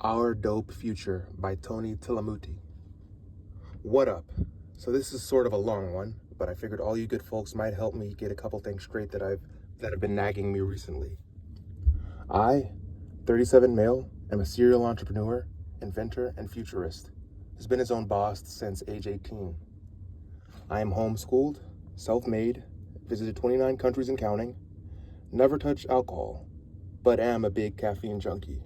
Our Dope Future by Tulathimutte. What up? So this is sort of a long one, but I figured all you good folks might help me get a couple things straight that have been nagging me recently. I, 37 male, am a serial entrepreneur, inventor, and futurist. Has been his own boss since age 18. I am homeschooled, self-made, visited 29 countries and counting, never touched alcohol, but am a big caffeine junkie.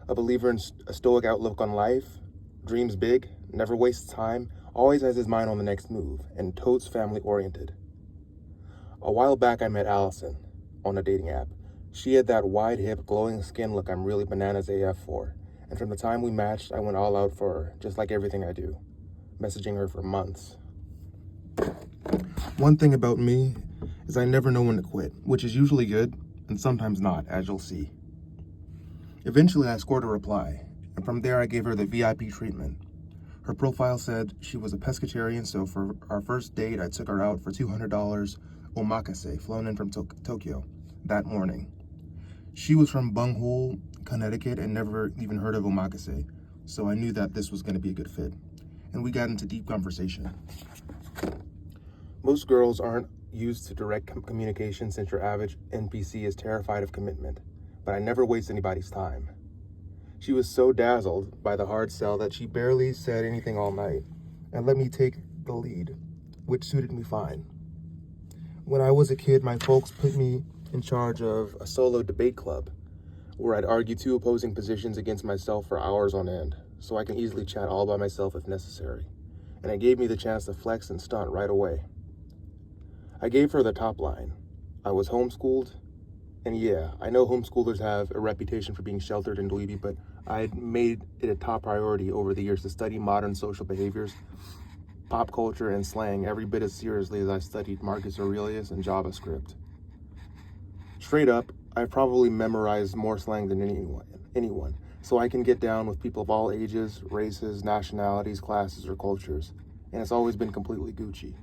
A believer in a stoic outlook on life, dreams big, never wastes time, always has his mind on the next move, and totes family-oriented. A while back I met Allison on a dating app. She had that wide hip, glowing skin look I'm really bananas AF for, and from the time we matched, I went all out for her, just like everything I do, messaging her for months. One thing about me is I never know when to quit, which is usually good, and sometimes not, as you'll see. Eventually, I scored a reply, and from there I gave her the VIP treatment. Her profile said she was a pescatarian, so for our first date, I took her out for $200 omakase, flown in from Tokyo, that morning. She was from Bunghole, Connecticut, and never even heard of omakase, so I knew that this was going to be a good fit, and we got into deep conversation. Most girls aren't used to direct communication since your average NPC is terrified of commitment. But I never waste anybody's time. She was so dazzled by the hard sell that she barely said anything all night and let me take the lead, which suited me fine. When I was a kid, my folks put me in charge of a solo debate club where I'd argue two opposing positions against myself for hours on end, so I can easily chat all by myself if necessary. And it gave me the chance to flex and stunt right away. I gave her the top line. I was homeschooled. And yeah, I know homeschoolers have a reputation for being sheltered and dweeby, but I'd made it a top priority over the years to study modern social behaviors, pop culture, and slang every bit as seriously as I studied Marcus Aurelius and JavaScript. Straight up, I've probably memorized more slang than anyone, so I can get down with people of all ages, races, nationalities, classes, or cultures, and it's always been completely Gucci.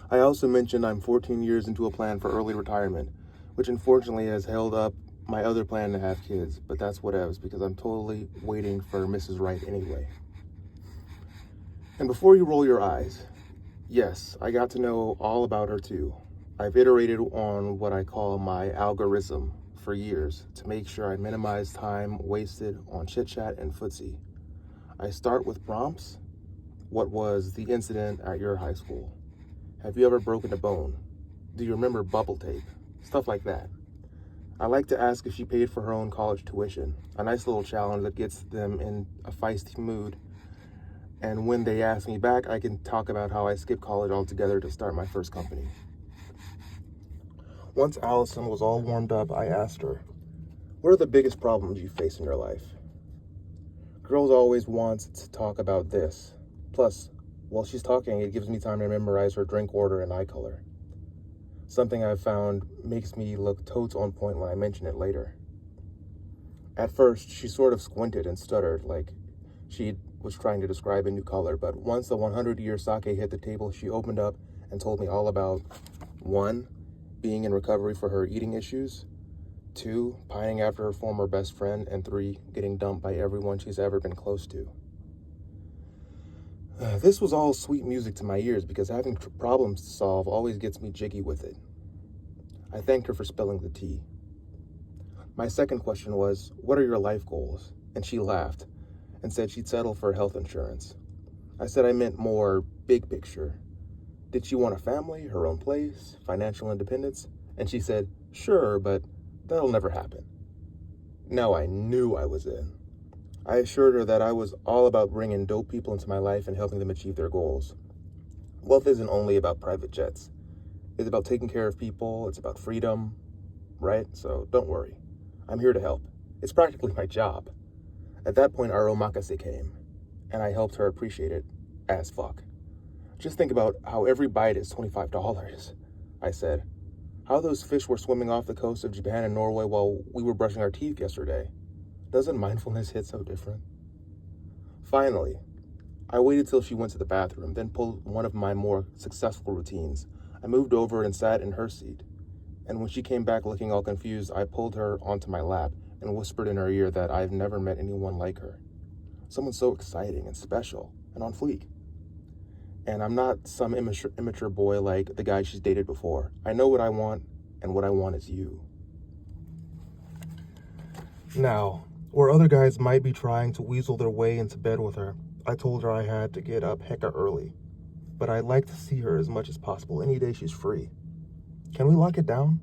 I also mentioned I'm 14 years into a plan for early retirement, which unfortunately has held up my other plan to have kids, but that's whatevs because I'm totally waiting for Mrs. Right anyway. And before you roll your eyes, yes, I got to know all about her too. I've iterated on what I call my algorithm for years to make sure I minimize time wasted on chit-chat and footsie. I start with prompts. What was the incident at your high school? Have you ever broken a bone? Do you remember bubble tape? Stuff like that. I like to ask if she paid for her own college tuition, a nice little challenge that gets them in a feisty mood. And when they ask me back, I can talk about how I skipped college altogether to start my first company. Once Allison was all warmed up, I asked her, what are the biggest problems you face in your life? Girls always want to talk about this. Plus, while she's talking, it gives me time to memorize her drink order and eye color. Something I've found makes me look totes on point when I mention it later. At first, she sort of squinted and stuttered like she was trying to describe a new color, but once the 100-year sake hit the table, she opened up and told me all about 1, being in recovery for her eating issues, 2, pining after her former best friend, and 3, getting dumped by everyone she's ever been close to. This was all sweet music to my ears because having problems to solve always gets me jiggy with it. I thanked her for spilling the tea. My second question was, what are your life goals? And she laughed and said she'd settle for health insurance. I said I meant more big picture. Did she want a family, her own place, financial independence? And she said, sure, but that'll never happen. Now I knew I was in. I assured her that I was all about bringing dope people into my life and helping them achieve their goals. Wealth isn't only about private jets. It's about taking care of people. It's about freedom, right? So don't worry. I'm here to help. It's practically my job. At that point, our omakase came, and I helped her appreciate it as fuck. Just think about how every bite is $25, I said. How those fish were swimming off the coast of Japan and Norway while we were brushing our teeth yesterday. Doesn't mindfulness hit so different? Finally, I waited till she went to the bathroom, then pulled one of my more successful routines. I moved over and sat in her seat. And when she came back looking all confused, I pulled her onto my lap, and whispered in her ear that I've never met anyone like her. Someone so exciting and special and on fleek. And I'm not some immature boy like the guy she's dated before. I know what I want, and what I want is you. Now, where other guys might be trying to weasel their way into bed with her, I told her I had to get up hecka early. But I'd like to see her as much as possible any day she's free. Can we lock it down?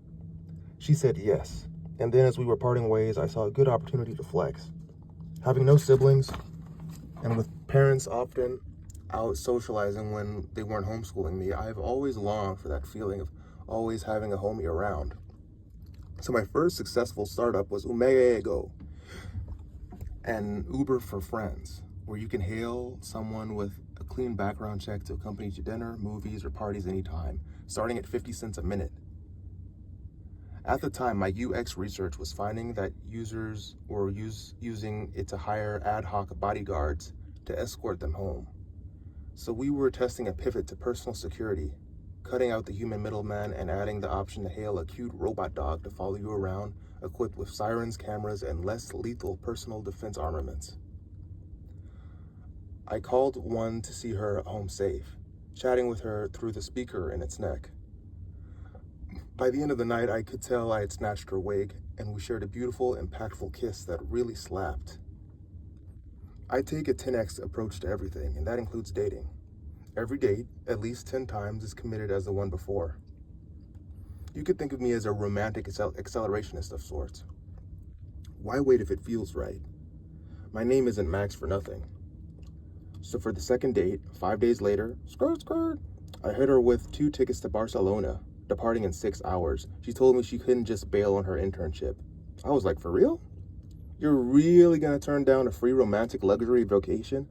She said yes. And then as we were parting ways, I saw a good opportunity to flex. Having no siblings, and with parents often out socializing when they weren't homeschooling me, I've always longed for that feeling of always having a homie around. So my first successful startup was Umego, an Uber for friends, where you can hail someone with a clean background check to accompany you to dinner, movies, or parties anytime, starting at 50 cents a minute. At the time, my UX research was finding that users were using it to hire ad hoc bodyguards to escort them home. So we were testing a pivot to personal security, cutting out the human middleman and adding the option to hail a cute robot dog to follow you around, equipped with sirens, cameras, and less lethal personal defense armaments. I called one to see her home safe, chatting with her through the speaker in its neck. By the end of the night, I could tell I had snatched her wig, and we shared a beautiful, impactful kiss that really slapped. I take a 10x approach to everything, and that includes dating. Every date, at least 10 times, is committed as the one before. You could think of me as a romantic accelerationist of sorts. Why wait if it feels right? My name isn't Max for nothing. So for the second date, 5 days later, skirt, I hit her with 2 tickets to Barcelona, departing in 6 hours. She told me she couldn't just bail on her internship. I was like, for real? You're really gonna turn down a free romantic luxury vacation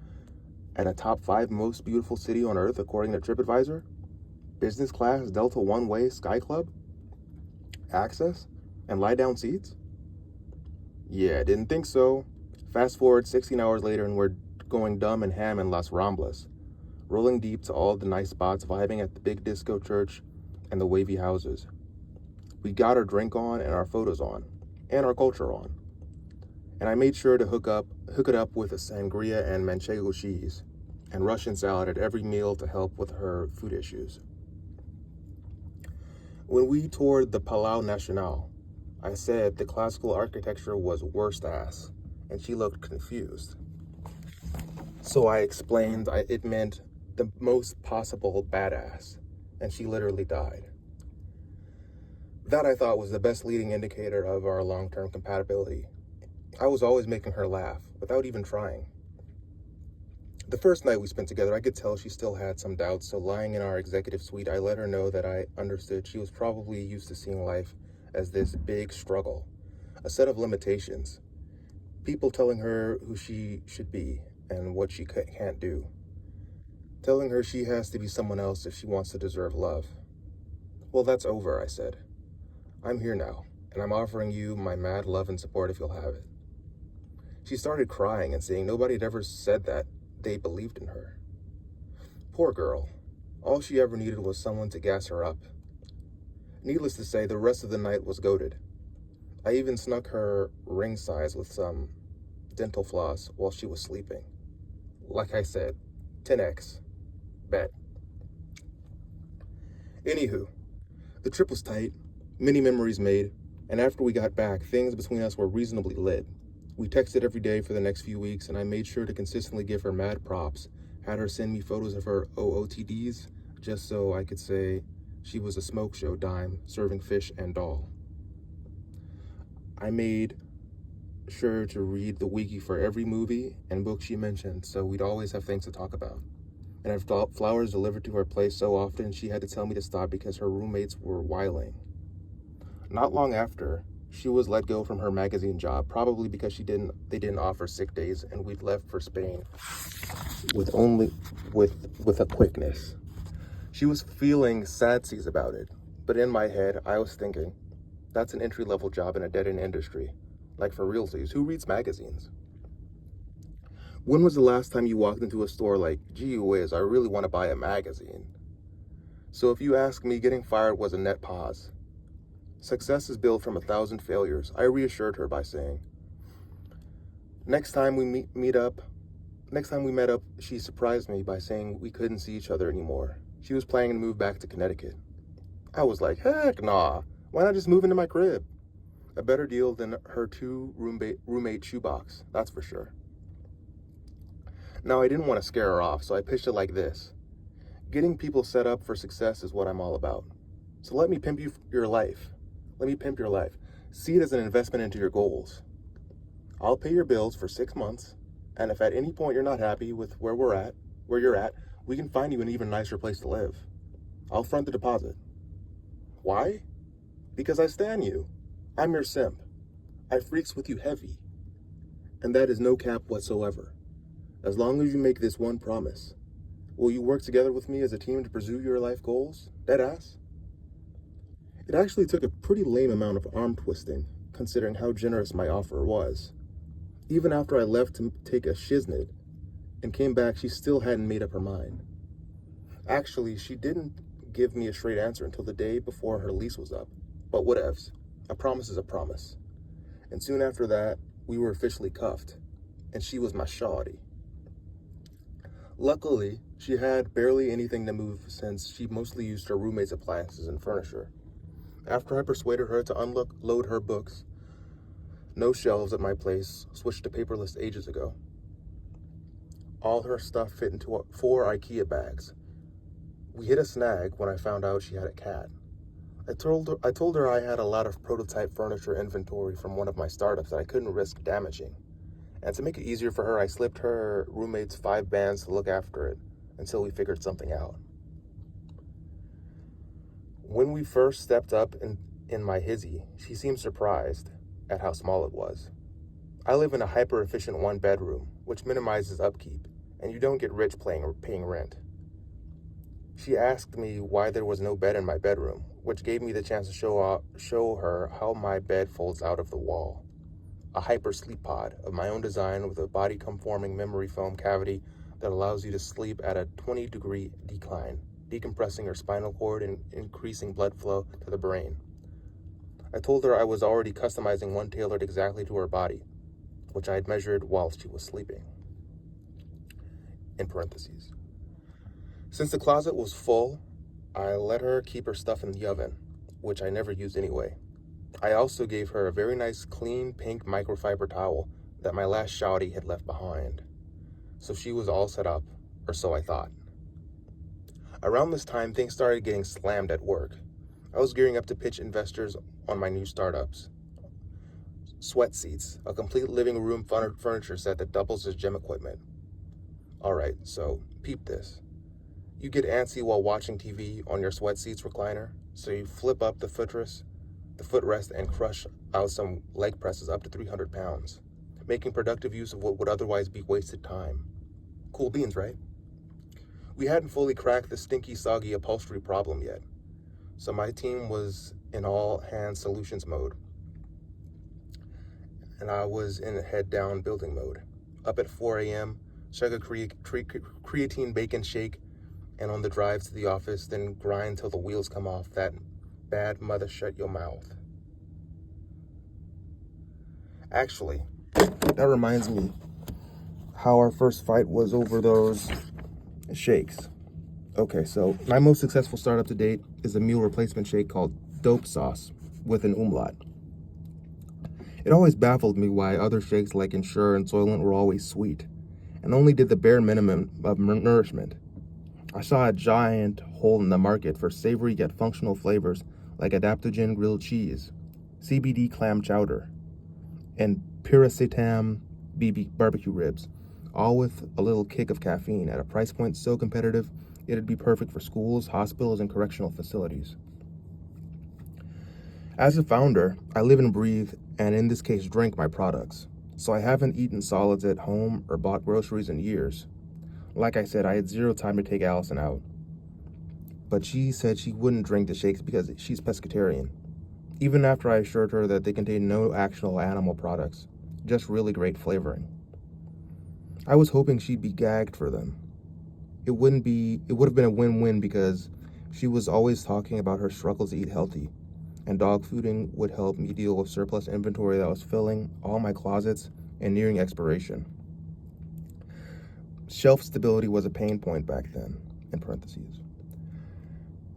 at a top 5 most beautiful city on earth according to TripAdvisor? Business class, Delta one-way, Sky Club? Access? And lie-down seats? Yeah, didn't think so. Fast forward 16 hours later and we're going dumb and ham in Las Ramblas, rolling deep to all the nice spots, vibing at the big disco church and the wavy houses. We got our drink on and our photos on, and our culture on. And I made sure to hook it up with a sangria and manchego cheese, and Russian salad at every meal to help with her food issues. When we toured the Palau Nacional, I said the classical architecture was worst ass, and she looked confused. So I explained it meant the most possible badass, and she literally died. That I thought was the best leading indicator of our long-term compatibility. I was always making her laugh, without even trying. The first night we spent together, I could tell she still had some doubts, so lying in our executive suite, I let her know that I understood she was probably used to seeing life as this big struggle, a set of limitations, people telling her who she should be and what she can't do, telling her she has to be someone else if she wants to deserve love. Well, that's over, I said. I'm here now, and I'm offering you my mad love and support if you'll have it. She started crying and saying nobody had ever said that they believed in her. Poor girl. All she ever needed was someone to gas her up. Needless to say, the rest of the night was goated. I even snuck her ring size with some dental floss while she was sleeping. Like I said, 10x. Bet. Anywho, the trip was tight, many memories made, and after we got back, things between us were reasonably lit. We texted every day for the next few weeks, and I made sure to consistently give her mad props, had her send me photos of her OOTDs, just so I could say she was a smoke show dime serving fish and doll. I made sure to read the wiki for every movie and book she mentioned, so we'd always have things to talk about. And had flowers delivered to her place so often she had to tell me to stop because her roommates were whiling. Not long after, she was let go from her magazine job, probably because they didn't offer sick days, and we'd left for Spain with a quickness. She was feeling sadsies about it, but in my head, I was thinking, that's an entry-level job in a dead-end industry. Like for realsies, who reads magazines? When was the last time you walked into a store like, gee whiz, I really want to buy a magazine? So if you ask me, getting fired was a net pause. Success is built from 1,000 failures, I reassured her by saying. Next time we met up, she surprised me by saying we couldn't see each other anymore. She was planning to move back to Connecticut. I was like, heck nah. Why not just move into my crib? A better deal than her roommate shoebox, that's for sure. Now, I didn't want to scare her off, so I pitched it like this. Getting people set up for success is what I'm all about. So let me pimp your life. Let me pimp your life. See it as an investment into your goals. I'll pay your bills for 6 months, and if at any point you're not happy with where you're at, we can find you an even nicer place to live. I'll front the deposit. Why? Because I stan you. I'm your simp. I freaks with you heavy. And that is no cap whatsoever. As long as you make this one promise, will you work together with me as a team to pursue your life goals? Deadass? It actually took a pretty lame amount of arm twisting, considering how generous my offer was. Even after I left to take a shiznit and came back, she still hadn't made up her mind. Actually, she didn't give me a straight answer until the day before her lease was up. But whatevs. A promise is a promise. And soon after that, we were officially cuffed, and she was my shawty. Luckily, she had barely anything to move since she mostly used her roommate's appliances and furniture. After I persuaded her to unload her books, no shelves at my place, switched to paperless ages ago. All her stuff fit into 4 IKEA bags. We hit a snag when I found out she had a cat. I told her I had a lot of prototype furniture inventory from one of my startups that I couldn't risk damaging. And to make it easier for her, I slipped her roommates 5 bands to look after it until we figured something out. When we first stepped up in my hizzy, she seemed surprised at how small it was. I live in a hyper-efficient 1-bedroom, which minimizes upkeep, and you don't get rich paying rent. She asked me why there was no bed in my bedroom, which gave me the chance to show her how my bed folds out of the wall. A hyper sleep pod of my own design with a body-conforming memory foam cavity that allows you to sleep at a 20-degree decline, decompressing your spinal cord and increasing blood flow to the brain. I told her I was already customizing one tailored exactly to her body, which I had measured while she was sleeping. In parentheses. Since the closet was full, I let her keep her stuff in the oven, which I never used anyway. I also gave her a very nice clean pink microfiber towel that my last shawty had left behind. So she was all set up, or so I thought. Around this time, things started getting slammed at work. I was gearing up to pitch investors on my new startups. Sweat seats, a complete living room furniture set that doubles as gym equipment. Alright, so peep this. You get antsy while watching TV on your sweat seats recliner, so you flip up the footrest, and crush out some leg presses up to 300 pounds, making productive use of what would otherwise be wasted time. Cool beans, right? We hadn't fully cracked the stinky, soggy upholstery problem yet, so my team was in all-hands solutions mode, and I was in head-down building mode. Up at 4 a.m., chug a creatine bacon shake, and on the drive to the office, then grind till the wheels come off that bad mother shut your mouth. Actually, that reminds me how our first fight was over those shakes. Okay, so my most successful startup to date is a meal replacement shake called Dope Sauce with an umlaut. It always baffled me why other shakes like Ensure and Soylent were always sweet and only did the bare minimum of nourishment. I saw a giant hole in the market for savory yet functional flavors like adaptogen grilled cheese, CBD clam chowder, and piracetam barbecue ribs, all with a little kick of caffeine at a price point so competitive it'd be perfect for schools, hospitals, and correctional facilities. As a founder, I live and breathe, and in this case drink my products, so I haven't eaten solids at home or bought groceries in years. Like I said, I had zero time to take Allison out. But she said she wouldn't drink the shakes because she's pescatarian, even after I assured her that they contain no actual animal products, just really great flavoring. I was hoping she'd be gagged for them. It would have been a win-win because she was always talking about her struggles to eat healthy, and dog fooding would help me deal with surplus inventory that was filling all my closets and nearing expiration. Shelf stability was a pain point back then, in parentheses.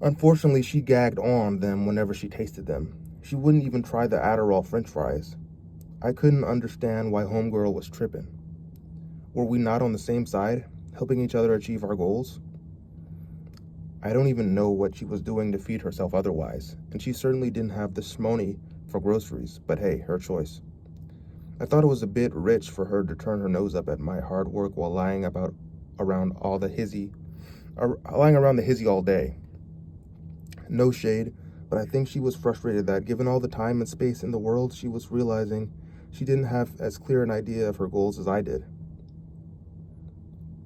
Unfortunately, she gagged on them whenever she tasted them. She wouldn't even try the Adderall French fries. I couldn't understand why homegirl was tripping. Were we not on the same side, helping each other achieve our goals? I don't even know what she was doing to feed herself otherwise, and she certainly didn't have the shmoney for groceries, but hey, her choice. I thought it was a bit rich for her to turn her nose up at my hard work while lying around the hizzy all day. No shade, but I think she was frustrated that, given all the time and space in the world, she was realizing she didn't have as clear an idea of her goals as I did,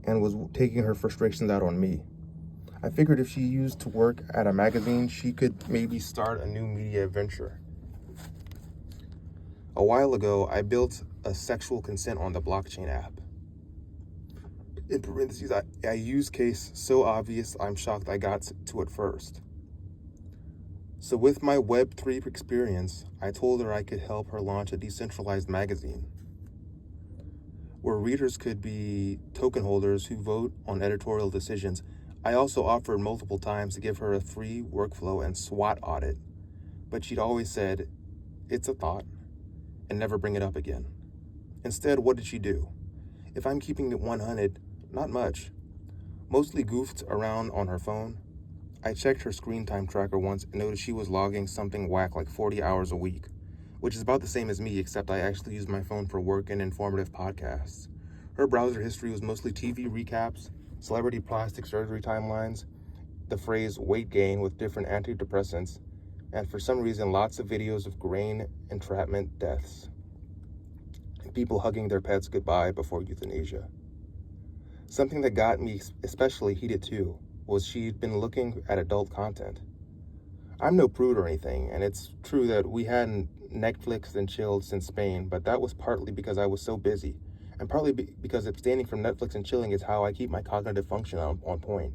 and was taking her frustrations out on me. I figured if she used to work at a magazine, she could maybe start a new media venture. A while ago, I built a sexual consent on the blockchain app. In parentheses, I use case so obvious I'm shocked I got to it first. So with my Web3 experience, I told her I could help her launch a decentralized magazine where readers could be token holders who vote on editorial decisions. I also offered multiple times to give her a free workflow and SWOT audit, but she'd always said, "It's a thought," and never bring it up again. Instead, what did she do? If I'm keeping it 100, not much. Mostly goofed around on her phone. I checked her screen time tracker once and noticed she was logging something whack like 40 hours a week, which is about the same as me, except I actually use my phone for work and informative podcasts. Her browser history was mostly TV recaps, celebrity plastic surgery timelines, the phrase weight gain with different antidepressants, and for some reason lots of videos of grain entrapment deaths and people hugging their pets goodbye before euthanasia. Something that got me especially heated too was she'd been looking at adult content. I'm no prude or anything, and it's true that we hadn't Netflixed and chilled since Spain, but that was partly because I was so busy, and partly because abstaining from Netflix and chilling is how I keep my cognitive function on point.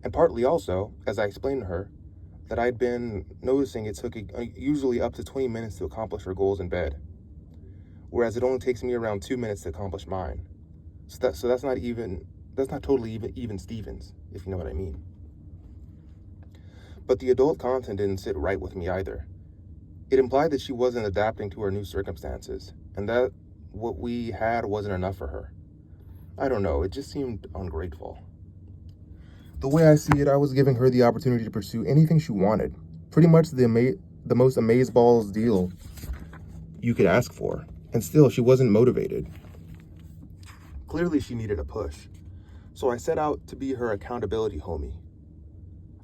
And partly also, as I explained to her, that I'd been noticing it took usually up to 20 minutes to accomplish her goals in bed, whereas it only takes me around 2 minutes to accomplish mine. So that's not totally even Stevens, if you know what I mean. But the adult content didn't sit right with me either. It implied that she wasn't adapting to her new circumstances, and that what we had wasn't enough for her. I don't know, it just seemed ungrateful. The way I see it, I was giving her the opportunity to pursue anything she wanted. Pretty much the most amazeballs deal you could ask for. And still, she wasn't motivated. Clearly, she needed a push. So I set out to be her accountability homie.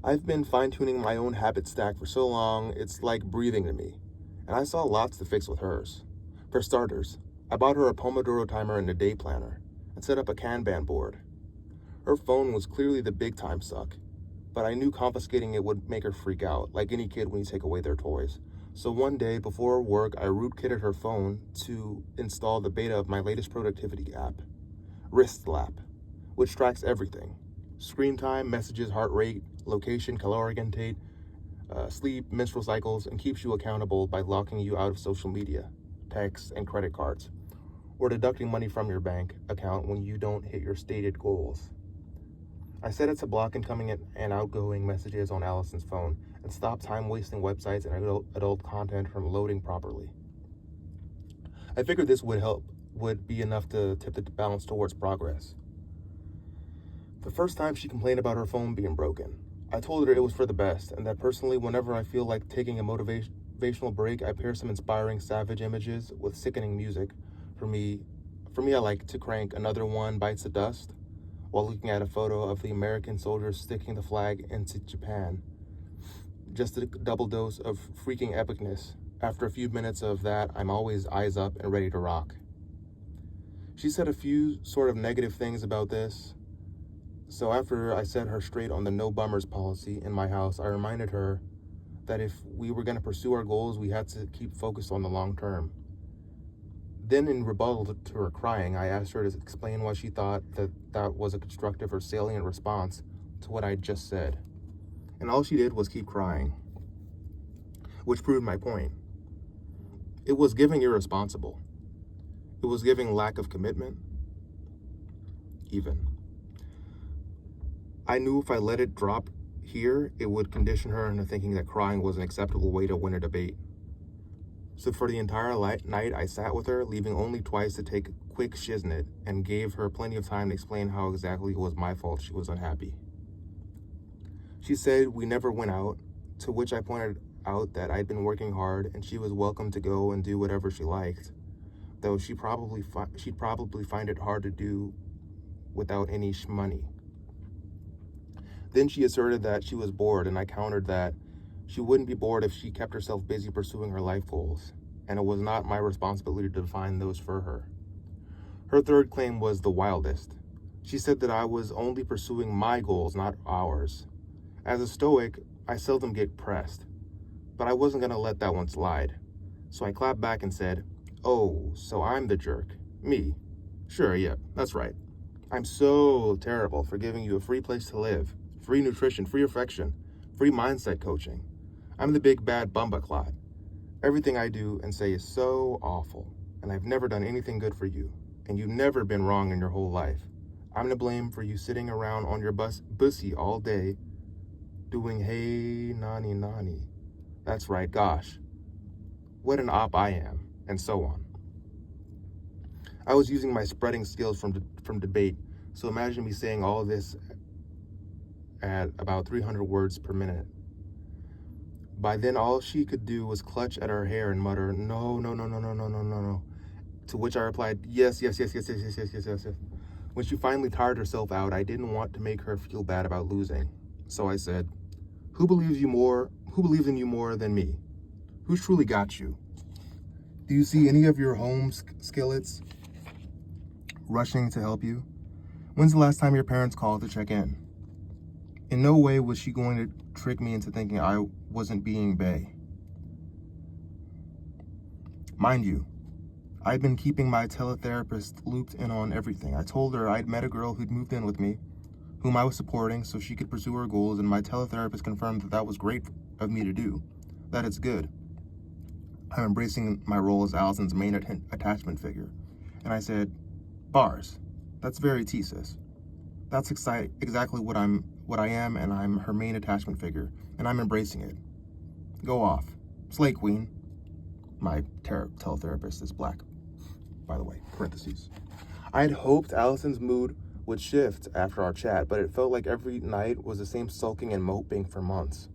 I've been fine-tuning my own habit stack for so long, it's like breathing to me. And I saw lots to fix with hers. For starters, I bought her a Pomodoro timer and a day planner, and set up a Kanban board. Her phone was clearly the big time suck, but I knew confiscating it would make her freak out, like any kid when you take away their toys. So one day before work, I rootkitted her phone to install the beta of my latest productivity app, Wristlap, which tracks everything: screen time, messages, heart rate, location, caloric intake, sleep, menstrual cycles, and keeps you accountable by locking you out of social media, texts, and credit cards, or deducting money from your bank account when you don't hit your stated goals. I set it to block incoming and outgoing messages on Allison's phone and stop time-wasting websites and adult content from loading properly. I figured this would be enough to tip the balance towards progress. The first time she complained about her phone being broken, I told her it was for the best, and that personally, whenever I feel like taking a motivational break, I pair some inspiring savage images with sickening music. For me, I like to crank Another One Bites the Dust while looking at a photo of the American soldiers sticking the flag into Japan. Just a double dose of freaking epicness. After a few minutes of that, I'm always eyes up and ready to rock. She said a few sort of negative things about this, so after I set her straight on the no bummers policy in my house, I reminded her that if we were going to pursue our goals, we had to keep focused on the long term. Then, in rebuttal to her crying, I asked her to explain why she thought that was a constructive or salient response to what I just said. And all she did was keep crying, which proved my point. It was giving irresponsible. It was giving lack of commitment, even. I knew if I let it drop here, it would condition her into thinking that crying was an acceptable way to win a debate. So for the entire night, I sat with her, leaving only twice to take a quick shiznit, and gave her plenty of time to explain how exactly it was my fault she was unhappy. She said we never went out, to which I pointed out that I'd been working hard and she was welcome to go and do whatever she liked, though she'd probably find it hard to do without any money. Then she asserted that she was bored, and I countered that she wouldn't be bored if she kept herself busy pursuing her life goals, and it was not my responsibility to define those for her. Her third claim was the wildest. She said that I was only pursuing my goals, not ours. As a Stoic, I seldom get pressed, but I wasn't going to let that one slide. So I clapped back and said, "Oh, so I'm the jerk. Me. Sure, yeah, that's right. I'm so terrible for giving you a free place to live, free nutrition, free affection, free mindset coaching. I'm the big bad bumbaclot. Everything I do and say is so awful, and I've never done anything good for you, and you've never been wrong in your whole life. I'm to blame for you sitting around on your bussy all day doing hey nani nani. That's right, gosh. What an op I am," and so on. I was using my spreading skills from debate, so imagine me saying all this at about 300 words per minute. By then, all she could do was clutch at her hair and mutter, "No, no, no, no, no, no, no, no, no." To which I replied, "Yes, yes, yes, yes, yes, yes, yes, yes, yes, yes." When she finally tired herself out, I didn't want to make her feel bad about losing. So I said, Who believes in you more than me? Who's truly got you? Do you see any of your home skillets rushing to help you? When's the last time your parents called to check in? In no way was she going to trick me into thinking I wasn't being bae. Mind you, I'd been keeping my teletherapist looped in on everything. I told her I'd met a girl who'd moved in with me, whom I was supporting so she could pursue her goals, and my teletherapist confirmed that was great of me to do, that it's good. I'm embracing my role as Allison's main attachment figure. And I said, "Bars, that's very tea, sis. That's exactly what I am, and I'm her main attachment figure, and I'm embracing it. Go off. Slay queen." My teletherapist is black, by the way, parentheses. I'd hoped Allison's mood would shift after our chat, but it felt like every night was the same sulking and moping for months.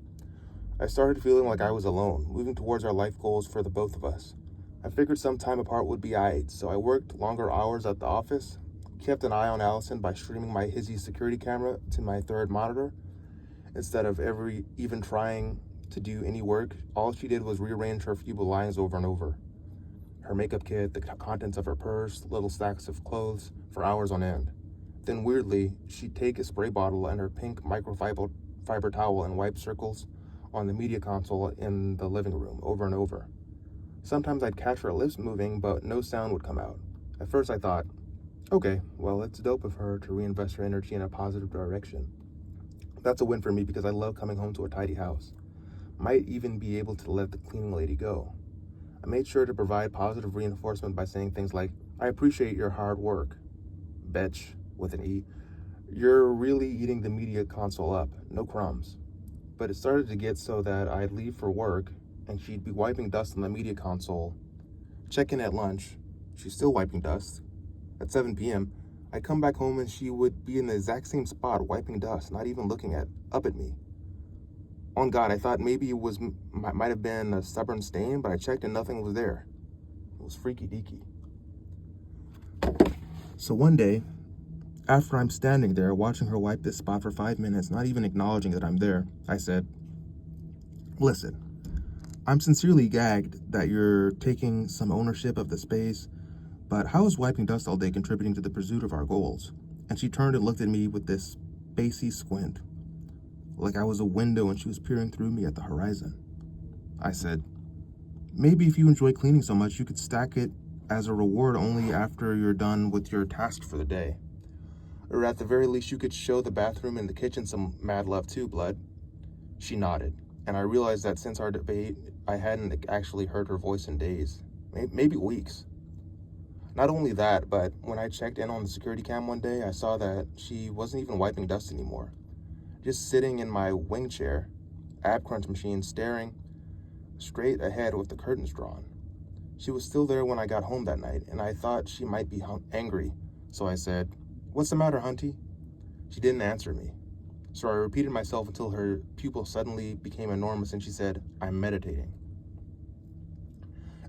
I started feeling like I was alone, moving towards our life goals for the both of us. I figured some time apart would be aight, so I worked longer hours at the office, kept an eye on Allison by streaming my Hizzy security camera to my third monitor. Instead of even trying to do any work, all she did was rearrange her few belongings over and over. Her makeup kit, the contents of her purse, little stacks of clothes, for hours on end. Then weirdly, she'd take a spray bottle and her pink microfiber towel and wipe circles on the media console in the living room over and over. Sometimes I'd catch her lips moving, but no sound would come out. At first I thought, okay, well, it's dope of her to reinvest her energy in a positive direction. That's a win for me because I love coming home to a tidy house. Might even be able to let the cleaning lady go. I made sure to provide positive reinforcement by saying things like, "I appreciate your hard work. Betch," with an E. "You're really eating the media console up. No crumbs." But it started to get so that I'd leave for work and she'd be wiping dust on the media console. Check in at lunch. She's still wiping dust. At 7 p.m., I'd come back home and she would be in the exact same spot wiping dust, not even looking up at me. On God, I thought maybe it might have been a stubborn stain, but I checked and nothing was there. It was freaky deaky. So one day, after I'm standing there watching her wipe this spot for 5 minutes, not even acknowledging that I'm there, I said, "Listen, I'm sincerely gagged that you're taking some ownership of the space, but how is wiping dust all day contributing to the pursuit of our goals?" And she turned and looked at me with this spacey squint, like I was a window and she was peering through me at the horizon. I said, "Maybe if you enjoy cleaning so much, you could stack it as a reward only after you're done with your task for the day. Or at the very least, you could show the bathroom and the kitchen some mad love too, blood." She nodded, and I realized that since our debate, I hadn't actually heard her voice in days, maybe weeks. Not only that, but when I checked in on the security cam one day, I saw that she wasn't even wiping dust anymore. Just sitting in my wing chair, ab crunch machine, staring straight ahead with the curtains drawn. She was still there when I got home that night, and I thought she might be angry. So I said, "What's the matter, Hunty?" She didn't answer me. So I repeated myself until her pupil suddenly became enormous and she said, "I'm meditating."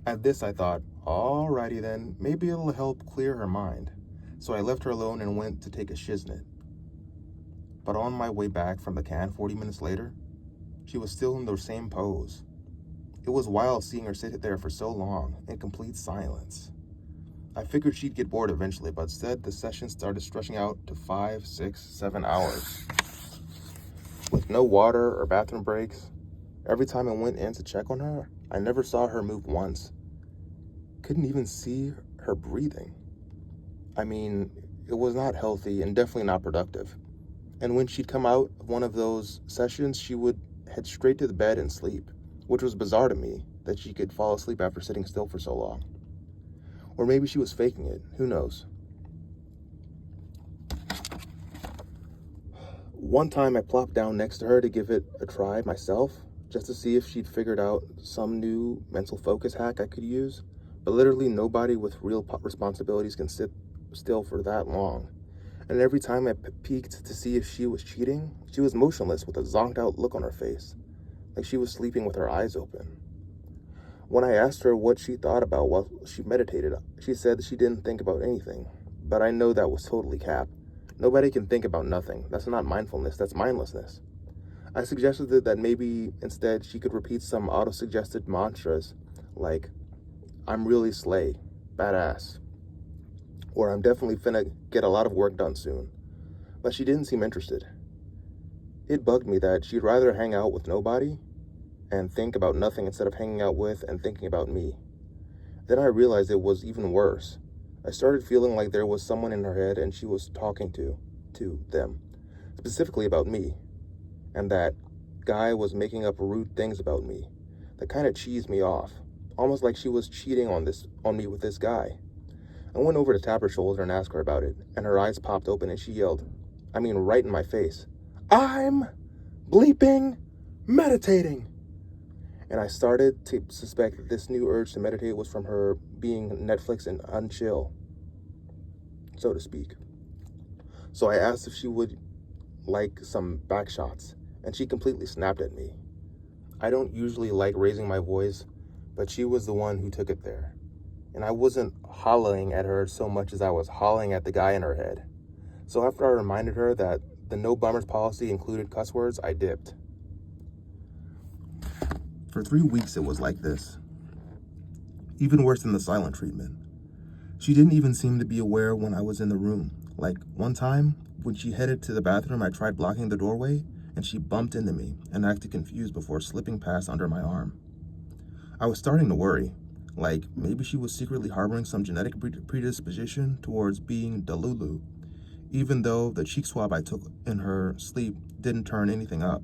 At this, I thought, alrighty then, maybe it'll help clear her mind. So I left her alone and went to take a shiznit. But on my way back from the can 40 minutes later, she was still in the same pose. It was wild seeing her sit there for so long, in complete silence. I figured she'd get bored eventually, but instead the session started stretching out to 5, 6, 7 hours. With no water or bathroom breaks, every time I went in to check on her, I never saw her move once. Couldn't even see her breathing. I mean, it was not healthy and definitely not productive. And when she'd come out of one of those sessions, she would head straight to the bed and sleep, which was bizarre to me that she could fall asleep after sitting still for so long. Or maybe she was faking it, who knows? One time I plopped down next to her to give it a try myself, just to see if she'd figured out some new mental focus hack I could use. But literally nobody with real responsibilities can sit still for that long. And every time I peeked to see if she was cheating, she was motionless with a zonked out look on her face, like she was sleeping with her eyes open. When I asked her what she thought about while she meditated, she said she didn't think about anything. But I know that was totally cap. Nobody can think about nothing. That's not mindfulness, that's mindlessness. I suggested that maybe instead she could repeat some auto-suggested mantras like, "I'm really slay, badass," or "I'm definitely finna get a lot of work done soon." But she didn't seem interested. It bugged me that she'd rather hang out with nobody and think about nothing instead of hanging out with and thinking about me. Then I realized it was even worse. I started feeling like there was someone in her head and she was talking to them, specifically about me. And that guy was making up rude things about me. That kind of cheesed me off, almost like she was cheating on me with this guy. I went over to tap her shoulder and ask her about it, and her eyes popped open and she yelled, right in my face, "I'm bleeping meditating!" And I started to suspect that this new urge to meditate was from her being Netflix and unchill, so to speak. So I asked if she would like some back shots, and she completely snapped at me. I don't usually like raising my voice, but she was the one who took it there. And I wasn't hollering at her so much as I was hollering at the guy in her head. So after I reminded her that the no bummers policy included cuss words, I dipped. For 3 weeks, it was like this. Even worse than the silent treatment. She didn't even seem to be aware when I was in the room. Like one time, when she headed to the bathroom, I tried blocking the doorway, and she bumped into me and acted confused before slipping past under my arm. I was starting to worry. Like maybe she was secretly harboring some genetic predisposition towards being Delulu, even though the cheek swab I took in her sleep didn't turn anything up.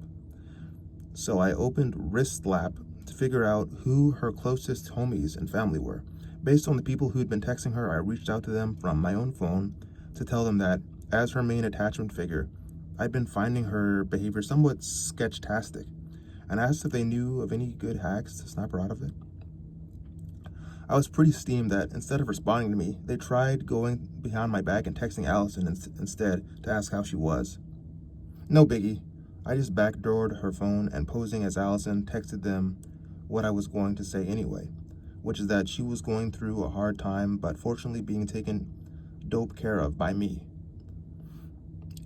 So I opened Wristlap to figure out who her closest homies and family were. Based on the people who'd been texting her, I reached out to them from my own phone to tell them that, as her main attachment figure, I'd been finding her behavior somewhat sketchtastic, and asked if they knew of any good hacks to snap her out of it. I was pretty steamed that instead of responding to me, they tried going behind my back and texting Allison instead to ask how she was. No biggie. I just backdoored her phone and, posing as Allison, texted them what I was going to say anyway, which is that she was going through a hard time, but fortunately being taken dope care of by me,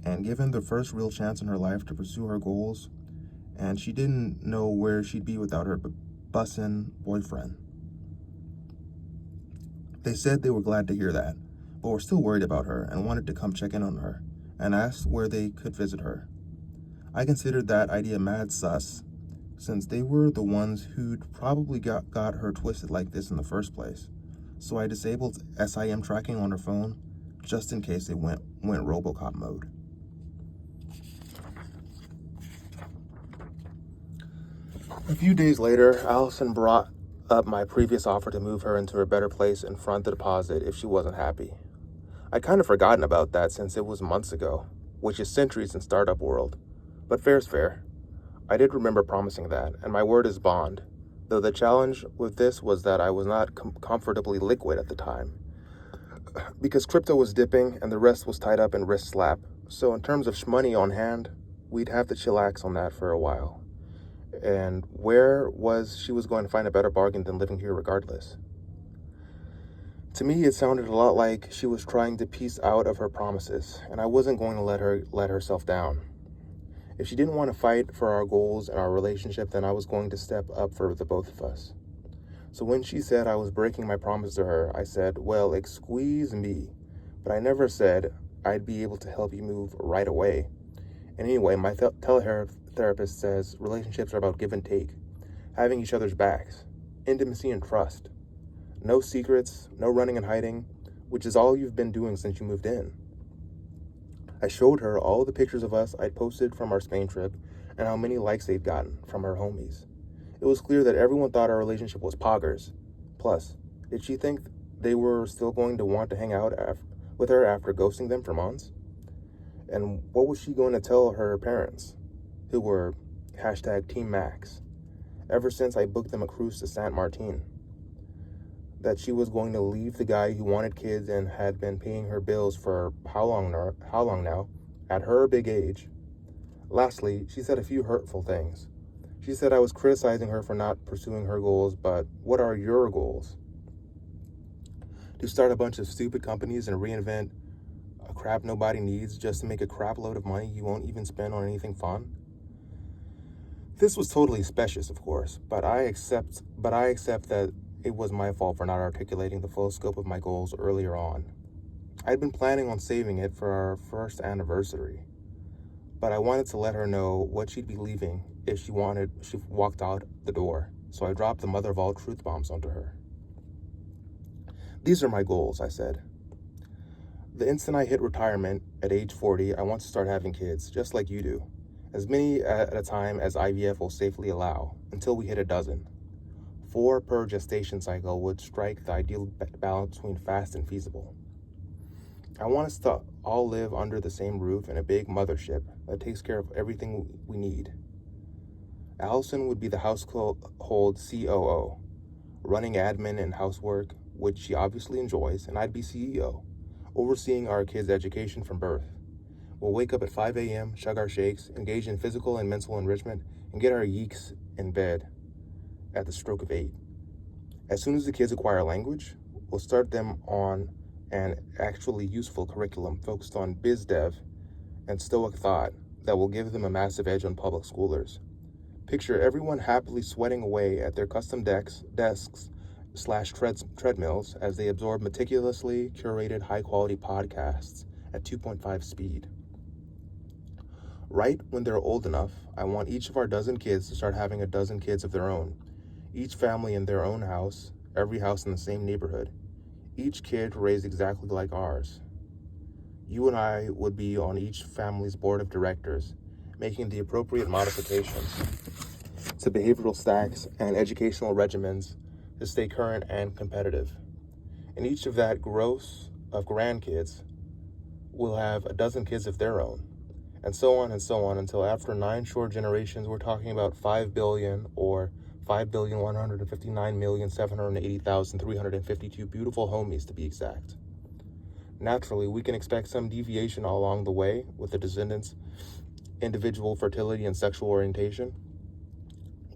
and given the first real chance in her life to pursue her goals, and she didn't know where she'd be without her bussin' boyfriend. They said they were glad to hear that, but were still worried about her and wanted to come check in on her, and asked where they could visit her. I considered that idea mad sus, since they were the ones who'd probably got her twisted like this in the first place. So I disabled SIM tracking on her phone, just in case it went RoboCop mode. A few days later, Allison brought up my previous offer to move her into a better place and front the deposit if she wasn't happy. I'd kind of forgotten about that since it was months ago, which is centuries in startup world. But fair's fair. I did remember promising that, and my word is bond, though the challenge with this was that I was not comfortably liquid at the time, because crypto was dipping and the rest was tied up in wrist slap. So in terms of money on hand, we'd have to chillax on that for a while. And where was she was going to find a better bargain than living here regardless? To me, it sounded a lot like she was trying to piece out of her promises, and I wasn't going to let herself down. If she didn't want to fight for our goals and our relationship, then I was going to step up for the both of us. So when she said I was breaking my promise to her, I said, well, excuse me, but I never said I'd be able to help you move right away. And anyway, my therapist says relationships are about give and take, having each other's backs, intimacy and trust. No secrets, no running and hiding, which is all you've been doing since you moved in. I showed her all the pictures of us I'd posted from our Spain trip and how many likes they'd gotten from her homies. It was clear that everyone thought our relationship was poggers. Plus, did she think they were still going to want to hang out with her after ghosting them for months? And what was she going to tell her parents, who were #Team Max, ever since I booked them a cruise to Saint Martin? That she was going to leave the guy who wanted kids and had been paying her bills for how long now, at her big age. Lastly, she said a few hurtful things. She said I was criticizing her for not pursuing her goals, but what are your goals? To start a bunch of stupid companies and reinvent a crap nobody needs just to make a crap load of money you won't even spend on anything fun? This was totally specious, of course, but I accept that it was my fault for not articulating the full scope of my goals earlier on. I'd been planning on saving it for our first anniversary, but I wanted to let her know what she'd be leaving if she walked out the door, so I dropped the mother of all truth bombs onto her. These are my goals, I said. The instant I hit retirement at age 40, I want to start having kids, just like you do. As many at a time as IVF will safely allow, until we hit a dozen. 4 per gestation cycle would strike the ideal balance between fast and feasible. I want us to all live under the same roof in a big mothership that takes care of everything we need. Allison would be the household COO, running admin and housework, which she obviously enjoys, and I'd be CEO, overseeing our kids' education from birth. We'll wake up at 5 a.m., chug our shakes, engage in physical and mental enrichment, and get our yeeks in bed at the stroke of 8. As soon as the kids acquire language, we'll start them on an actually useful curriculum focused on biz dev and stoic thought that will give them a massive edge on public schoolers. Picture everyone happily sweating away at their custom desks/treadmills as they absorb meticulously curated high-quality podcasts at 2.5 speed. Right when they're old enough, I want each of our dozen kids to start having a dozen kids of their own. Each family in their own house, every house in the same neighborhood. Each kid raised exactly like ours. You and I would be on each family's board of directors, making the appropriate modifications to behavioral stacks and educational regimens to stay current and competitive. And each of that gross of grandkids will have a dozen kids of their own. And so on until after 9 short generations, we're talking about 5 billion or 5,159,780,352 beautiful homies to be exact. Naturally, we can expect some deviation along the way with the descendants' individual fertility and sexual orientation,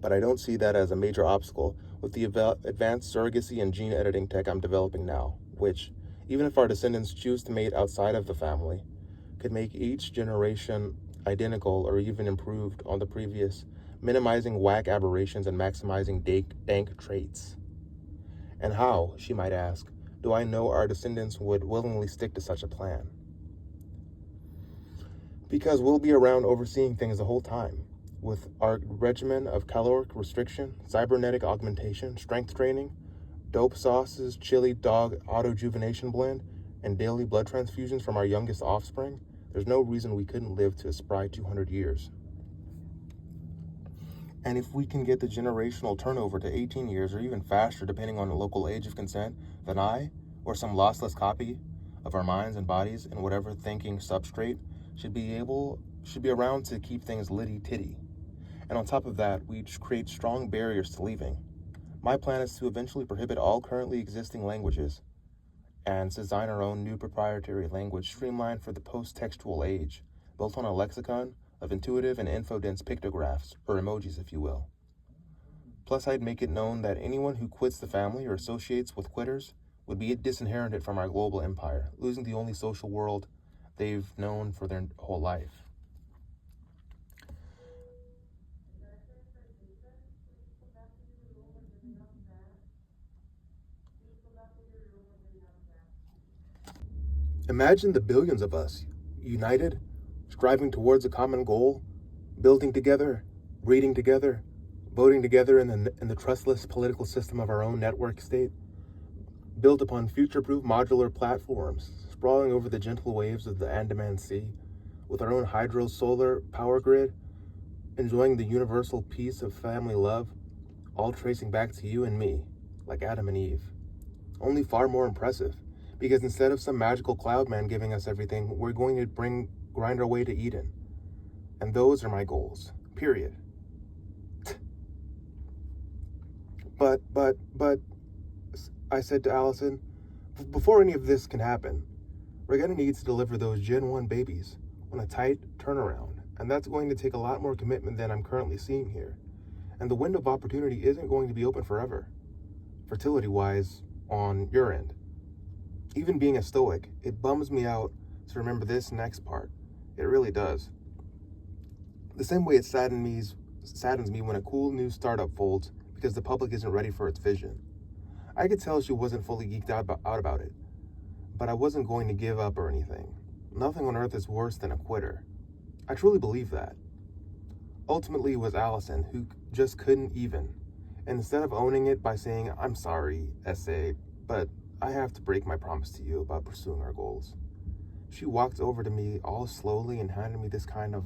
but I don't see that as a major obstacle with the advanced surrogacy and gene editing tech I'm developing now, which, even if our descendants choose to mate outside of the family, could make each generation identical or even improved on the previous, minimizing whack aberrations and maximizing dank traits. And how, she might ask, do I know our descendants would willingly stick to such a plan? Because we'll be around overseeing things the whole time, with our regimen of caloric restriction, cybernetic augmentation, strength training, dope sauces, chili dog autojuvenation blend, and daily blood transfusions from our youngest offspring. There's no reason we couldn't live to a spry 200 years. And if we can get the generational turnover to 18 years or even faster depending on the local age of consent, then I, or some lossless copy of our minds and bodies and whatever thinking substrate should be around to keep things litty-titty. And on top of that, we create strong barriers to leaving. My plan is to eventually prohibit all currently existing languages and design our own new proprietary language streamlined for the post-textual age, built on a lexicon of intuitive and info-dense pictographs, or emojis if you will. Plus, I'd make it known that anyone who quits the family or associates with quitters would be disinherited from our global empire, losing the only social world they've known for their whole life. Imagine the billions of us, united, striving towards a common goal, building together, breeding together, voting together in the trustless political system of our own network state, built upon future-proof modular platforms, sprawling over the gentle waves of the Andaman Sea, with our own hydro-solar power grid, enjoying the universal peace of family love, all tracing back to you and me, like Adam and Eve. Only far more impressive, because instead of some magical cloud man giving us everything, we're going to grind our way to Eden. And those are my goals, period. But, I said to Allison, before any of this can happen, we're going to need to deliver those Gen 1 babies on a tight turnaround, and that's going to take a lot more commitment than I'm currently seeing here. And the window of opportunity isn't going to be open forever, fertility-wise, on your end. Even being a stoic, it bums me out to remember this next part. It really does. The same way it saddens me when a cool new startup folds because the public isn't ready for its vision. I could tell she wasn't fully geeked out about it, but I wasn't going to give up or anything. Nothing on earth is worse than a quitter. I truly believe that. Ultimately, it was Allison who just couldn't even. And instead of owning it by saying, "I'm sorry, SA, but I have to break my promise to you about pursuing our goals," she walked over to me all slowly and handed me this kind of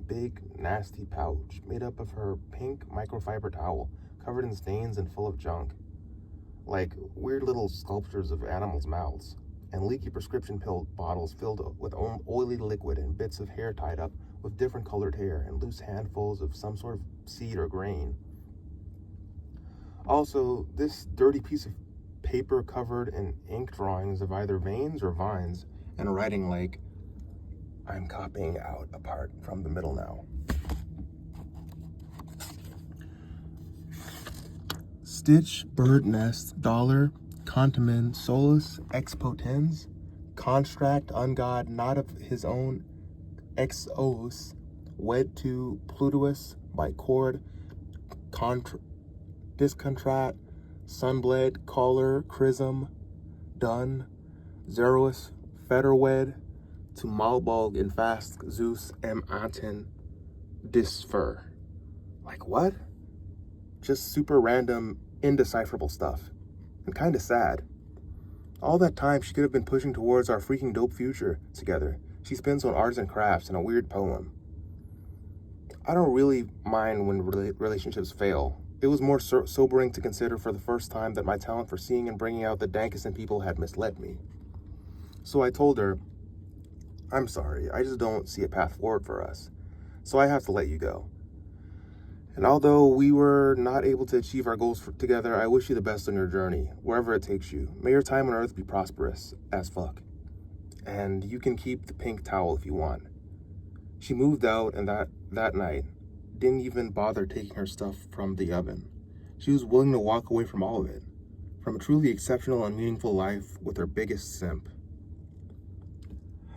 big, nasty pouch made up of her pink microfiber towel covered in stains and full of junk. Like weird little sculptures of animals' mouths, and leaky prescription pill bottles filled with oily liquid and bits of hair tied up with different colored hair and loose handfuls of some sort of seed or grain. Also, this dirty piece of paper covered in ink drawings of either veins or vines and writing like, "I'm copying out a part from the middle now." Stitch, bird nest, dollar, contamen, solus, ex potens, construct, ungod, not of his own, ex os, wed to Plutus by cord, discontrat, sunblade, collar, chrism, dun, Zeros, fetterwed, to Malbolg in fast, Zeus, Anton, disfer. Like what? Just super random, indecipherable stuff. And kinda sad. All that time she could have been pushing towards our freaking dope future together. She spends on arts and crafts and a weird poem. I don't really mind when relationships fail. It was more sobering to consider for the first time that my talent for seeing and bringing out the dankest in people had misled me. So I told her, "I'm sorry, I just don't see a path forward for us. So I have to let you go. And although we were not able to achieve our goals together, I wish you the best on your journey, wherever it takes you. May your time on Earth be prosperous as fuck. And you can keep the pink towel if you want." She moved out, and that night didn't even bother taking her stuff from the oven. She was willing to walk away from all of it, from a truly exceptional and meaningful life with her biggest simp.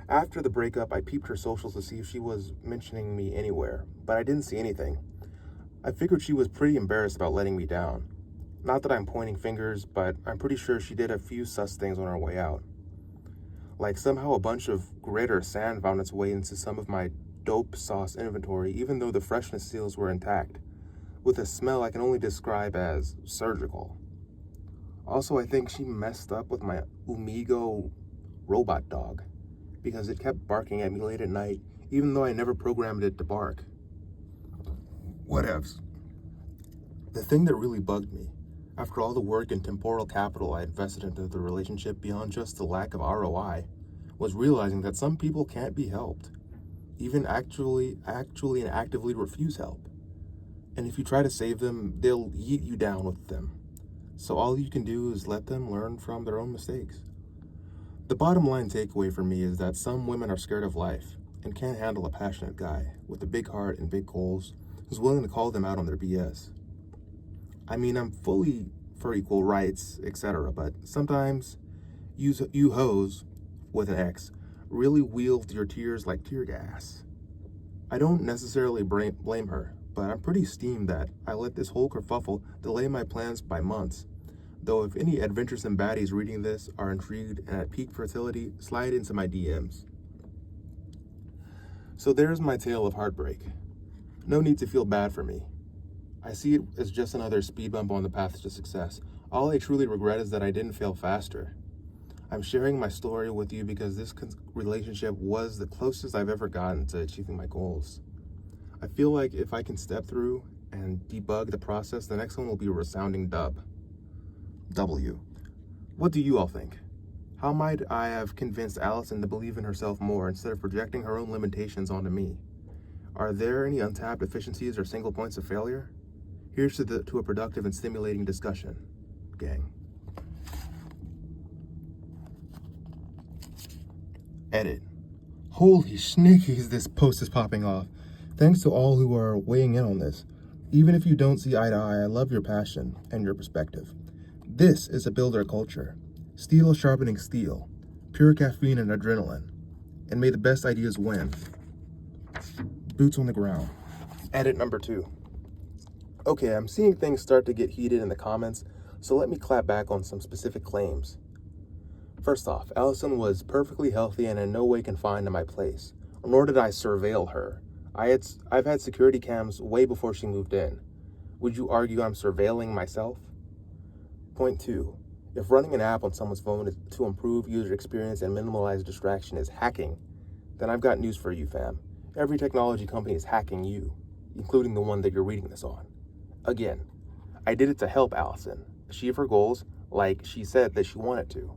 After the breakup, I peeped her socials to see if she was mentioning me anywhere, but I didn't see anything. I figured she was pretty embarrassed about letting me down. Not that I'm pointing fingers, but I'm pretty sure she did a few sus things on her way out. Like somehow a bunch of grit or sand found its way into some of my dope sauce inventory, even though the freshness seals were intact, with a smell I can only describe as surgical. Also, I think she messed up with my Umigo robot dog, because it kept barking at me late at night, even though I never programmed it to bark. Whatevs. The thing that really bugged me, after all the work and temporal capital I invested into the relationship beyond just the lack of ROI, was realizing that some people can't be helped, even actually and actively refuse help. And if you try to save them, they'll yeet you down with them. So all you can do is let them learn from their own mistakes. The bottom line takeaway for me is that some women are scared of life and can't handle a passionate guy with a big heart and big goals who's willing to call them out on their BS. I mean, I'm fully for equal rights, etc., but sometimes you hoes, with an X, really wield your tears like tear gas. I don't necessarily blame her, but I'm pretty steamed that I let this whole kerfuffle delay my plans by months. Though if any adventuresome baddies reading this are intrigued and at peak fertility, slide into my DMs. So there's my tale of heartbreak. No need to feel bad for me. I see it as just another speed bump on the path to success. All I truly regret is that I didn't fail faster. I'm sharing my story with you because this relationship was the closest I've ever gotten to achieving my goals. I feel like if I can step through and debug the process, the next one will be a resounding W. What do you all think? How might I have convinced Allison to believe in herself more instead of projecting her own limitations onto me? Are there any untapped efficiencies or single points of failure? Here's to a productive and stimulating discussion, gang. Edit. Holy snickies, this post is popping off. Thanks to all who are weighing in on this. Even if you don't see eye to eye, I love your passion and your perspective. This is a builder culture. Steel sharpening steel. Pure caffeine and adrenaline. And may the best ideas win. Boots on the ground. Edit number 2. Okay, I'm seeing things start to get heated in the comments, so let me clap back on some specific claims. First off, Allison was perfectly healthy and in no way confined to my place, nor did I surveil her. I've had security cams way before she moved in. Would you argue I'm surveilling myself? Point 2. If running an app on someone's phone to improve user experience and minimize distraction is hacking, then I've got news for you, fam. Every technology company is hacking you, including the one that you're reading this on. Again, I did it to help Allison achieve her goals like she said that she wanted to.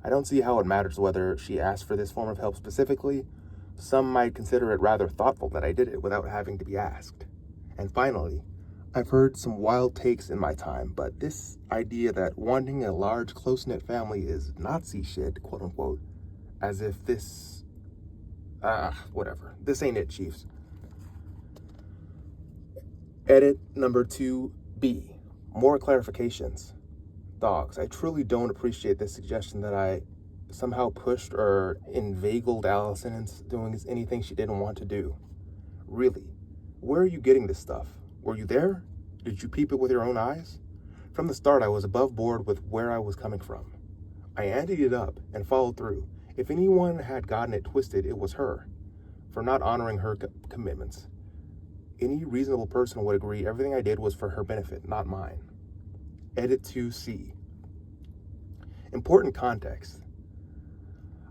I don't see how it matters whether she asked for this form of help specifically. Some might consider it rather thoughtful that I did it without having to be asked. And finally, I've heard some wild takes in my time, but this idea that wanting a large, close-knit family is Nazi shit, quote unquote, as if this, whatever. This ain't it, Chiefs. Edit number 2B. More clarifications. Dogs, I truly don't appreciate this suggestion that I somehow pushed or inveigled Allison into doing anything she didn't want to do. Really, where are you getting this stuff? Were you there? Did you peep it with your own eyes? From the start, I was above board with where I was coming from. I anteed it up and followed through. If anyone had gotten it twisted, it was her, for not honoring her commitments. Any reasonable person would agree everything I did was for her benefit, not mine. Edit 2C. Important context.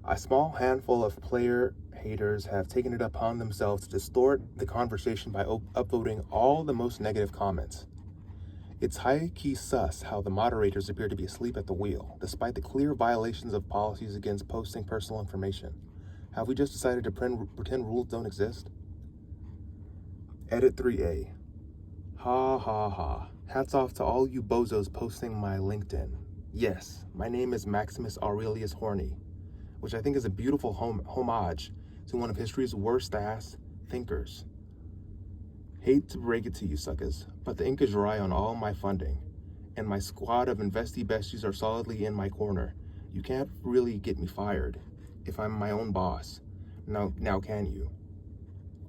A small handful of player haters have taken it upon themselves to distort the conversation by upvoting all the most negative comments. It's high-key sus how the moderators appear to be asleep at the wheel, despite the clear violations of policies against posting personal information. Have we just decided to pretend rules don't exist? Edit 3A. Ha ha ha. Hats off to all you bozos posting my LinkedIn. Yes, my name is Maximus Aurelius Horny, which I think is a beautiful homage to one of history's worst-ass thinkers. Hate to break it to you suckers, but the ink is dry on all my funding, and my squad of investy besties are solidly in my corner. You can't really get me fired if I'm my own boss. Now can you?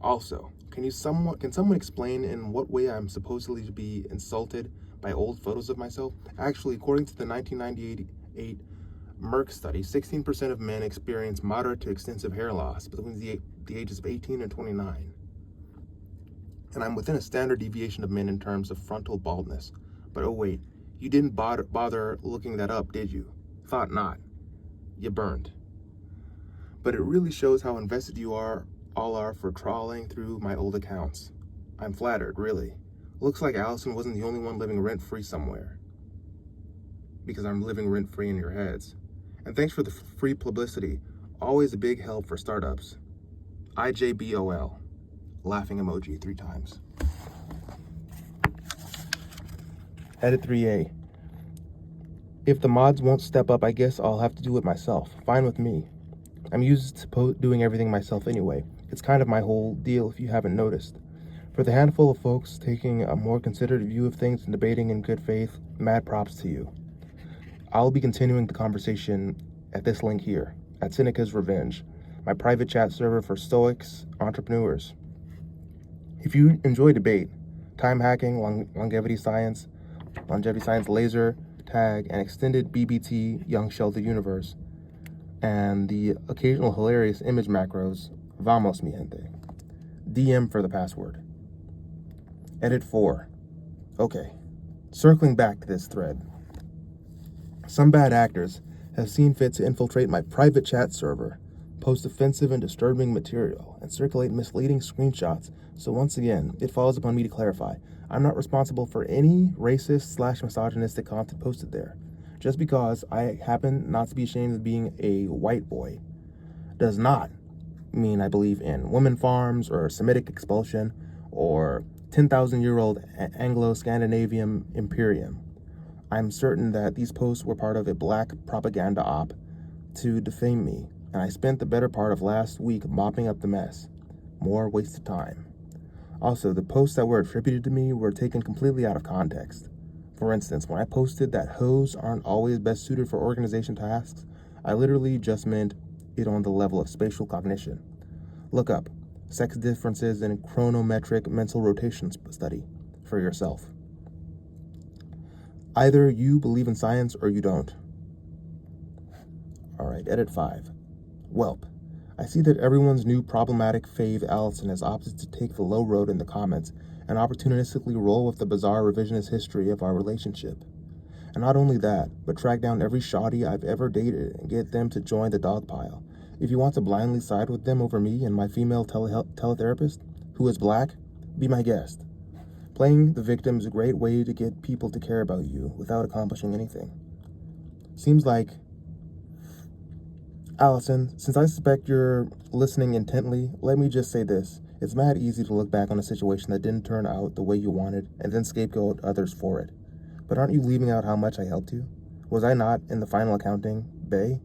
Also, can someone explain in what way I'm supposedly to be insulted by old photos of myself? Actually, according to the 1998 Merck study, 16% of men experience moderate to extensive hair loss between the ages of 18 and 29. And I'm within a standard deviation of men in terms of frontal baldness. But oh wait, you didn't bother looking that up, did you? Thought not. You burned. But it really shows how invested you all are for trawling through my old accounts. I'm flattered, really. Looks like Allison wasn't the only one living rent-free somewhere, because I'm living rent-free in your heads. And thanks for the free publicity. Always a big help for startups. IJBOL. Laughing emoji 3 times. Edit 3A. If the mods won't step up, I guess I'll have to do it myself. Fine with me. I'm used to doing everything myself anyway. It's kind of my whole deal if you haven't noticed. For the handful of folks taking a more considered view of things and debating in good faith, mad props to you. I'll be continuing the conversation at this link here, at Seneca's Revenge, my private chat server for Stoics, entrepreneurs. If you enjoy debate, time hacking, longevity science, laser, tag, and extended BBT Young Sheldon universe, and the occasional hilarious image macros, vamos mi gente. DM for the password. Edit 4. Okay, circling back to this thread. Some bad actors have seen fit to infiltrate my private chat server, post offensive and disturbing material, and circulate misleading screenshots. So once again, it falls upon me to clarify. I'm not responsible for any racist/misogynistic content posted there. Just because I happen not to be ashamed of being a white boy does not mean I believe in women farms or Semitic expulsion or 10,000-year-old Anglo-Scandinavian imperium. I'm certain that these posts were part of a black propaganda op to defame me, and I spent the better part of last week mopping up the mess. More wasted time. Also, the posts that were attributed to me were taken completely out of context. For instance, when I posted that hoes aren't always best suited for organization tasks, I literally just meant it on the level of spatial cognition. Look up sex differences in chronometric mental rotation study for yourself. Either you believe in science or you don't. Alright, edit 5. Welp. I see that everyone's new problematic fave Allison has opted to take the low road in the comments and opportunistically roll with the bizarre revisionist history of our relationship. And not only that, but track down every shoddy I've ever dated and get them to join the dog pile. If you want to blindly side with them over me and my female teletherapist, who is black, be my guest. Playing the victim is a great way to get people to care about you without accomplishing anything. Seems like, Allison, since I suspect you're listening intently, let me just say this. It's mad easy to look back on a situation that didn't turn out the way you wanted and then scapegoat others for it. But aren't you leaving out how much I helped you? Was I not in the final accounting bay?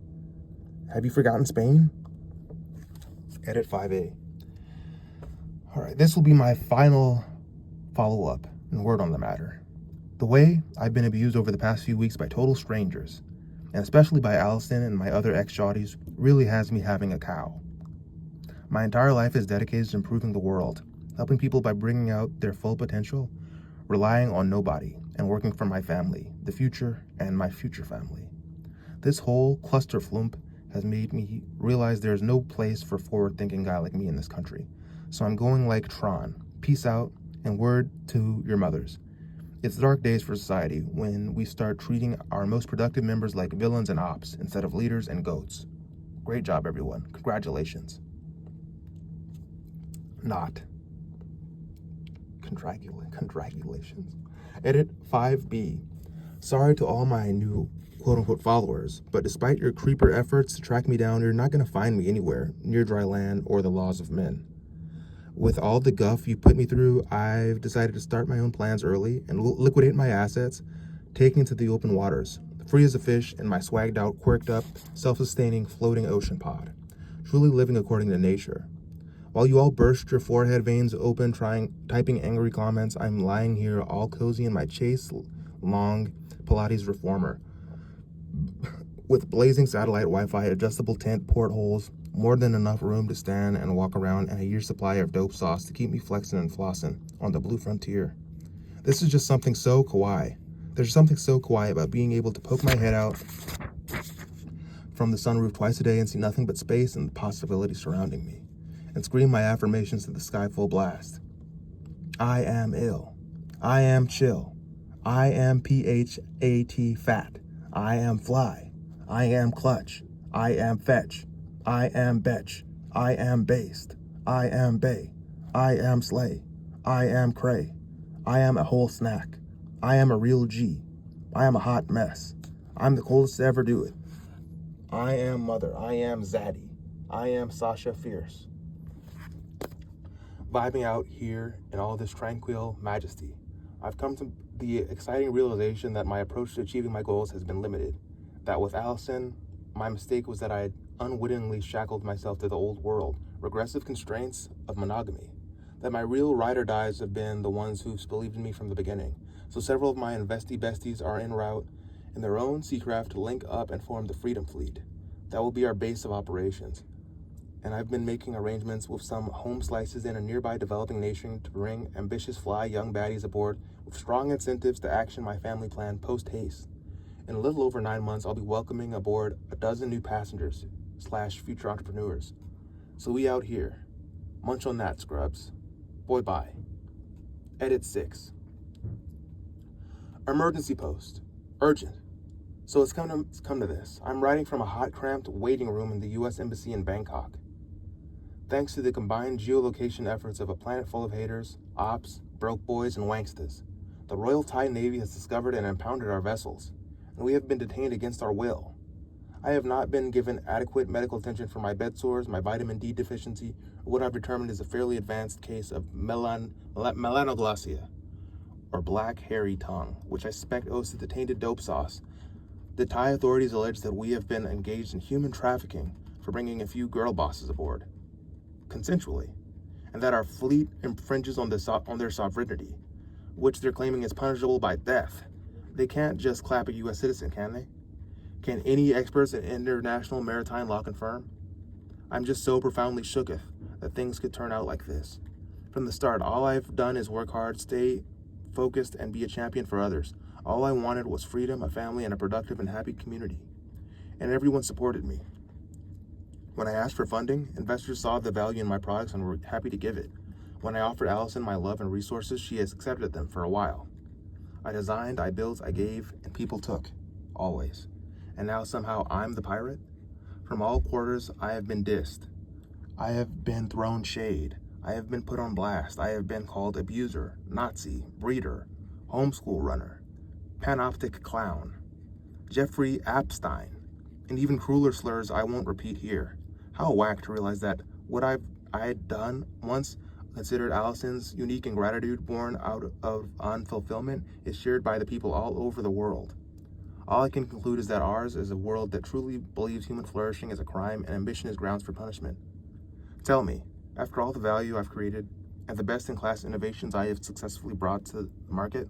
Have you forgotten Spain? Edit 5A. Alright, this will be my final follow-up and word on the matter. The way I've been abused over the past few weeks by total strangers, and especially by Allison and my other ex-shawties, really has me having a cow. My entire life is dedicated to improving the world, helping people by bringing out their full potential, relying on nobody, and working for my family, the future, and my future family. This whole cluster flump has made me realize there's no place for a forward-thinking guy like me in this country. So I'm going like Tron. Peace out, and word to your mothers. It's dark days for society when we start treating our most productive members like villains and ops instead of leaders and goats. Great job, everyone. Congratulations. Not. Congratulations. Edit 5B. Sorry to all my new quote-unquote followers, but despite your creeper efforts to track me down, you're not going to find me anywhere near dry land or the laws of men. With all the guff you put me through, I've decided to start my own plans early and liquidate my assets, taking to the open waters, free as a fish in my swagged out, quirked up, self-sustaining, floating ocean pod, truly living according to nature. While you all burst your forehead veins open typing angry comments, I'm lying here all cozy in my chaste, long Pilates reformer, with blazing satellite Wi-Fi, adjustable tent portholes, more than enough room to stand and walk around, and a year's supply of dope sauce to keep me flexing and flossing on the blue frontier. This is just something so kawaii. There's something so kawaii about being able to poke my head out from the sunroof twice a day and see nothing but space and the possibilities surrounding me, and scream my affirmations to the sky full blast. I am ill. I am chill. I am PHAT fat. I am fly. I am clutch. I am fetch. I am betch. I am based. I am bay. I am slay. I am cray. I am a whole snack. I am a real G. I am a hot mess. I'm the coldest to ever do it. I am Mother. I am Zaddy. I am Sasha Fierce. Vibing out here in all this tranquil majesty, I've come to the exciting realization that my approach to achieving my goals has been limited. That with Allison, my mistake was that I had unwittingly shackled myself to the old world, regressive constraints of monogamy. That my real ride or dies have been the ones who've believed in me from the beginning. So several of my investy besties are en route in their own seacraft to link up and form the Freedom Fleet. That will be our base of operations. And I've been making arrangements with some home slices in a nearby developing nation to bring ambitious fly young baddies aboard with strong incentives to action my family plan post-haste. In a little over 9 months, I'll be welcoming aboard a dozen new passengers / future entrepreneurs. So we out here. Munch on that, scrubs. Boy, bye. Edit 6. Emergency post. Urgent. So it's come to this. I'm writing from a hot, cramped waiting room in the U.S. Embassy in Bangkok. Thanks to the combined geolocation efforts of a planet full of haters, ops, broke boys, and wanksters, the Royal Thai Navy has discovered and impounded our vessels, and we have been detained against our will. I have not been given adequate medical attention for my bed sores, my vitamin D deficiency, or what I've determined is a fairly advanced case of melanoglossia, or black hairy tongue, which I suspect owes to the tainted dope sauce. The Thai authorities allege that we have been engaged in human trafficking for bringing a few girl bosses aboard, consensually, and that our fleet infringes on their sovereignty, which they're claiming is punishable by death. They can't just clap a U.S. citizen, can they? Can any experts in international maritime law confirm? I'm just so profoundly shooketh that things could turn out like this. From the start, all I've done is work hard, stay focused, and be a champion for others. All I wanted was freedom, a family, and a productive and happy community. And everyone supported me. When I asked for funding, investors saw the value in my products and were happy to give it. When I offered Allison my love and resources, she has accepted them for a while. I designed, I built, I gave, and people took. Always. And now somehow I'm the pirate? From all quarters, I have been dissed. I have been thrown shade. I have been put on blast. I have been called abuser, Nazi, breeder, homeschool runner, panoptic clown, Jeffrey Epstein, and even crueler slurs I won't repeat here. How whack to realize that what I had done once considered Allison's unique ingratitude born out of unfulfillment is shared by the people all over the world. All I can conclude is that ours is a world that truly believes human flourishing is a crime and ambition is grounds for punishment. Tell me, after all the value I've created and the best-in-class innovations I have successfully brought to the market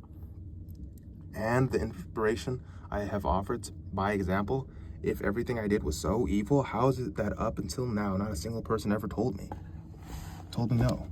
and the inspiration I have offered by example, if everything I did was so evil, how is it that up until now not a single person ever told me no?